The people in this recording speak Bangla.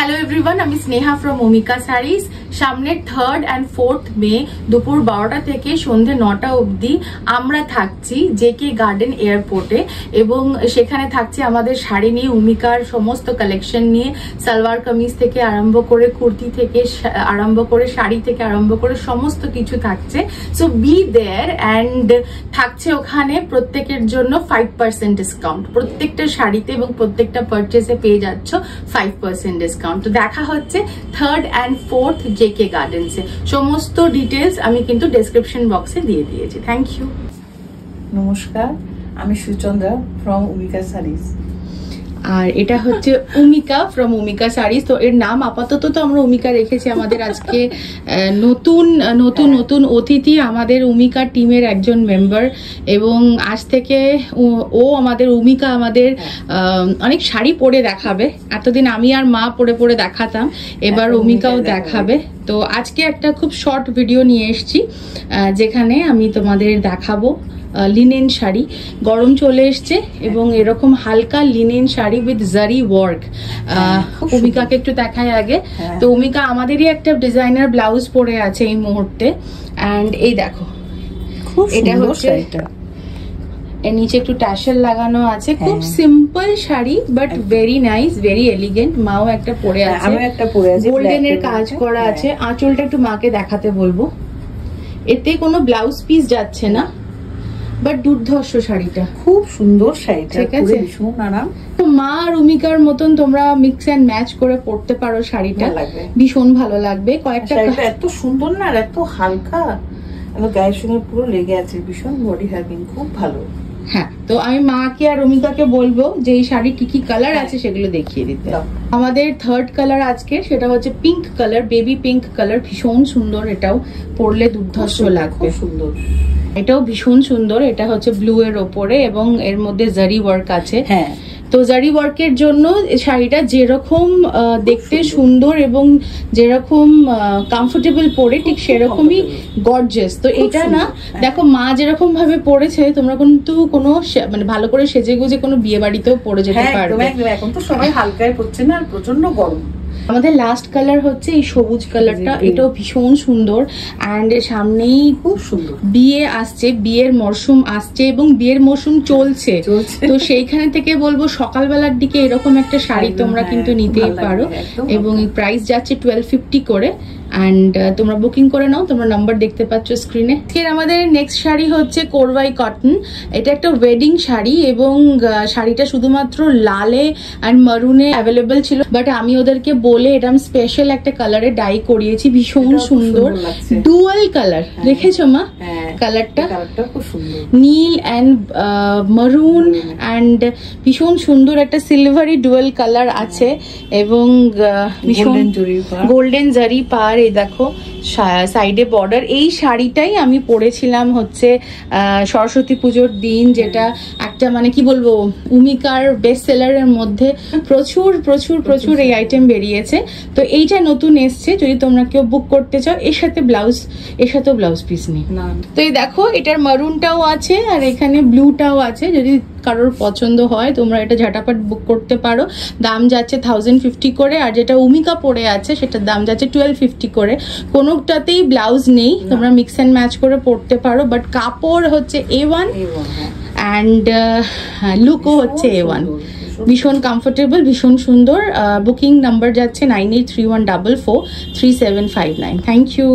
হ্যালো এভরিওয়ান, আমি স্নেহা ফ্রম ওমিকা শাড়িজ। সামনের 3rd and 4th মে দুপুর 12টা থেকে সন্ধ্যে 9টা অবধি আমরা থাকছি জেকে গার্ডেন এয়ারপোর্টে এবং সেখানে থাকছে আমাদের শাড়ি নিয়ে, ওমিকার সমস্ত কালেকশন নিয়ে, সালোয়ার কামিজ থেকে আরম্ভ করে কুর্তি থেকে আরম্ভ করে শাড়ি থেকে আরম্ভ করে সমস্ত কিছু থাকছে। সো বি দেয়ার অ্যান্ড থাকছে ওখানে প্রত্যেকের জন্য 5% ডিসকাউন্ট। প্রত্যেকটা শাড়িতে এবং প্রত্যেকটা পারচেসে পেয়ে যাচ্ছ 5% ডিসকাউন্ট। তো দেখা হচ্ছে 3rd and 4th জেকে গার্ডেন্সে। সমস্ত ডিটেলস আমি কিন্তু ডেসক্রিপশন বক্সে দিয়ে দিয়েছি। Thank you. নমস্কার, আমি সুচন্দ্রা ফ্রম ওমিকা শাড়িজ। আর এটা হচ্ছে ওমিকা ফ্রম ওমিকা শাড়িজ। তো এর নাম আপাতত তো আমরা ওমিকা রেখেছি। আমাদের আজকে নতুন নতুন নতুন অতিথি আমাদের ওমিকা টিমের একজন মেম্বার এবং আজ থেকে ও আমাদের ওমিকা আমাদের অনেক শাড়ি পরে দেখাবে। এতদিন আমি আর মা পরে পরে দেখাতাম, এবার ওমিকাও দেখাবে। তো আজকে একটা খুব শর্ট ভিডিও নিয়ে এসেছি যেখানে আমি তোমাদের দেখাবো লিনেন শাড়ি। গরম চলে এসছে এবং এরকম হালকা লিনেন শাড়ি উইথ জারি ওয়ার্ক। ওমিকাকে একটু দেখায় আগে। তো ওমিকা আমাদেরই একটা ডিজাইনার ব্লাউজ পরে আছে এই মুহূর্তে। অ্যান্ড এই দেখো, এটা হচ্ছে এর নিচে একটু ট্যাসেল লাগানো আছে। খুব simple sari but very nice, very elegant. মাও একটা পরে আছে, আমি একটা পরে আছি, গোল্ডেনের কাজ করা আছে। আঁচলটা একটু মাকে দেখাতে বলবো। এতে কোনো ব্লাউজ পিস যাচ্ছে না, বাট দুর্ধর্ষ শাড়িটা, খুব সুন্দর শাড়িটা, ঠিক আছে, ভীষণ আরাম। তো মা আর ওমিকার মতন তোমরা মিক্স এন্ড ম্যাচ করে পরতে পারো শাড়িটা, ভীষণ ভালো লাগবে। কয়েকটা এত সুন্দর না, আর এত হালকা, গায়ের সঙ্গে পুরো লেগে আছে, ভীষণ বডি হ্যাভিং, খুব ভালো। হ্যাঁ, তো আমি মাকে আর ওমিকাকে বলবো যে এই শাড়ি কি কি কালার আছে সেগুলো দেখিয়ে দিতে। আমাদের 3rd কালার আজকে, সেটা হচ্ছে pink colour, baby pink colour. ভীষণ সুন্দর, এটাও পরলে দুর্ধর্ষ লাগবে, সুন্দর। এটাও ভীষণ সুন্দর। এটা হচ্ছে ব্লু এর ওপরে এবং এর মধ্যে জারি ওয়ার্ক আছে। হ্যাঁ, তো জারি ওয়ার্কের জন্য শাড়িটা যেরকম দেখতে সুন্দর এবং যেরকম কমফোর্টেবল পরে, ঠিক সেরকমই গর্জিয়াস। তো এটা না, দেখো মা যেরকম ভাবে পরেছে, তোমরা কিন্তু কোনো মানে ভালো করে সেজে গুজে কোনো বিয়ে বাড়িতেও পরে যেতে পারবে। এখন তো সবাই হালকায় পড়ছে না, আর প্রচন্ড গরম। আমাদের লাস্ট কালার হচ্ছে এই সবুজ কালারটা। এটাও ভীষণ সুন্দর। অ্যান্ড সামনেই খুব সুন্দর বিয়ে আসছে, বিয়ের মরশুম আসছে এবং বিয়ের মরশুম চলছে। তো সেইখানে থেকে বলবো সকালবেলার দিকে এরকম একটা শাড়ি তোমরা কিন্তু নিতেই পারো এবং এই প্রাইস যাচ্ছে 1250 করে। অ্যান্ড তোমরা বুকিং করে নাও, তোমরা নাম্বার দেখতে পাচ্ছ স্ক্রিনে। ফের আমাদের নেক্সট শাড়ি হচ্ছে কোরবাই কটন। এটা একটা ওয়েডিং শাড়ি এবং শাড়িটা শুধুমাত্র লালে অ্যান্ড মারুনে অ্যাভেলেবল ছিল, বাট আমি ওদেরকে বলে এরকম স্পেশাল একটা কালারে ডাই করিয়েছি। ভীষণ সুন্দর ডুয়াল কালার, দেখেছো মা কালারটা? খুব সুন্দর, নীল অ্যান্ড মারুন অ্যান্ড ভীষণ সুন্দর একটা সিলভারি ডুয়াল কালার আছে এবং ভীষণ গোল্ডেন জারি পার। এই দেখো সাইডে বর্ডার। এই শাড়িটাই আমি পরেছিলাম হচ্ছে সরস্বতী পুজোর দিন, যেটা একটা মানে কি বলবো ওমিকার বেস্ট সেলারের মধ্যে প্রচুর প্রচুর প্রচুর এই আইটেম বেরিয়েছে। তো এইটা নতুন এসছে, যদি তোমরা কেউ বুক করতে চাও। এর সাথে ব্লাউজ, এর সাথেও ব্লাউজ পিস নেই। তো এই দেখো, এটার মারুনটাও আছে আর এখানে ব্লুটাও আছে। যদি কারোর পছন্দ হয় তোমরা এটা ঝাটাপাট বুক করতে পারো। দাম যাচ্ছে 1050 করে। আর যেটা ওমিকা পরে আছে সেটার দাম যাচ্ছে 1250 করে। কোনোটাতেই ব্লাউজ নেই, তোমরা মিক্স অ্যান্ড ম্যাচ করে পরতে পারো, বাট কাপড় হচ্ছে A1 অ্যান্ড লুকও হচ্ছে A1। ভীষণ কমফোর্টেবল, ভীষণ সুন্দর। বুকিং নাম্বার যাচ্ছে 9831443759। Thank you.